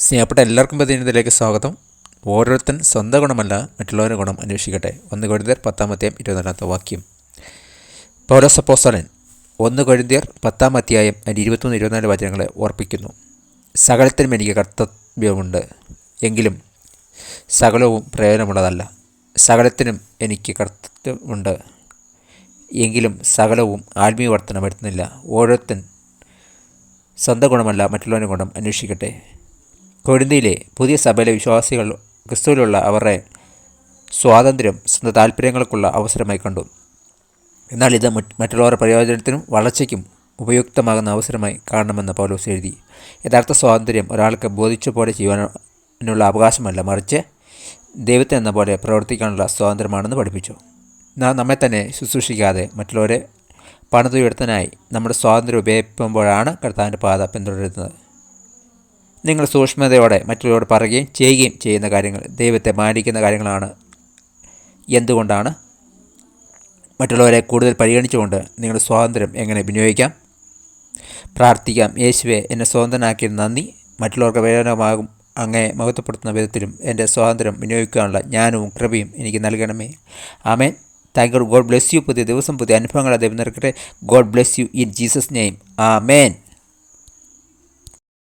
സ്നേഹപ്പെട്ട എല്ലാവർക്കും പ്രതിനിധിയിലേക്ക് സ്വാഗതം. ഓരോരുത്തൻ സ്വന്തം ഗുണമല്ല മറ്റുള്ളവരുടെ ഗുണം അന്വേഷിക്കട്ടെ. 1 കൊരിന്ത്യർ 10-ാം 24 വാക്യം. പൗലോസ് അപ്പോസ്തലൻ 1 കൊരിന്ത്യർ 10-ാം 23-24 വചനങ്ങളെ ഓർപ്പിക്കുന്നു. സകലത്തിനും എനിക്ക് കർത്തവ്യമുണ്ട്, എങ്കിലും സകലവും പ്രയോജനമുള്ളതല്ല. സകലത്തിനും എനിക്ക് കർത്തവ്യമുണ്ട്, എങ്കിലും സകലവും ആത്മീയ വർധന വരുത്തുന്നില്ല. ഓരോരുത്തൻ സ്വന്തം ഗുണമല്ല മറ്റുള്ളവരുടെ ഗുണം അന്വേഷിക്കട്ടെ. കൊരിന്ത്യയിലെ പുതിയ സഭയിലെ വിശ്വാസികൾ ക്രിസ്തുവിലുള്ള അവരുടെ സ്വാതന്ത്ര്യം സ്വന്തം താല്പര്യങ്ങൾക്കുള്ള അവസരമായി കണ്ടു. എന്നാൽ ഇത് മറ്റുള്ളവരുടെ പ്രയോജനത്തിനും വളർച്ചയ്ക്കും ഉപയുക്തമാകുന്ന അവസരമായി കാണണമെന്ന് പൗലോസ് എഴുതി. യഥാർത്ഥ സ്വാതന്ത്ര്യം ഒരാൾക്ക് ബോധിച്ച പോലെ ചെയ്യുവാനുള്ള അവകാശമല്ല, മറിച്ച് ദൈവത്തിനെന്ന പോലെ പ്രവർത്തിക്കാനുള്ള സ്വാതന്ത്ര്യമാണെന്ന് പഠിപ്പിച്ചു. നാം നമ്മെ തന്നെ ശുശ്രൂഷിക്കാതെ മറ്റുള്ളവരെ പണിതുയർത്താനായി നമ്മുടെ സ്വാതന്ത്ര്യം ഉപയോഗിക്കുമ്പോഴാണ് കർത്താവിൻ്റെ പാത പിന്തുടരുന്നത്. നിങ്ങൾ സൂക്ഷ്മതയോടെ മറ്റുള്ളവരോട് പറയുകയും ചെയ്യുകയും ചെയ്യുന്ന കാര്യങ്ങൾ ദൈവത്തെ മാനിക്കുന്ന കാര്യങ്ങളാണ്. എന്തുകൊണ്ടാണ്? മറ്റുള്ളവരെ കൂടുതൽ പരിഗണിച്ചുകൊണ്ട് നിങ്ങളുടെ സ്വാതന്ത്ര്യം എങ്ങനെ വിനിയോഗിക്കാം? പ്രാർത്ഥിക്കാം. യേശുവേ, എന്നെ സ്വതന്ത്രനാക്കിയത് നന്ദി. മറ്റുള്ളവർക്ക് പ്രയോജനമാകും അങ്ങയെ മഹത്വപ്പെടുത്തുന്ന വിധത്തിലും എൻ്റെ സ്വാതന്ത്ര്യം വിനിയോഗിക്കാനുള്ള ജ്ഞാനവും കൃപയും എനിക്ക് നൽകണമേ. Amen. Thank you. God bless you. പുതിയ ദിവസം പുതിയ അനുഭവങ്ങളെ ദൈവം നിറക്കട്ടെ. God bless you in Jesus name. Amen.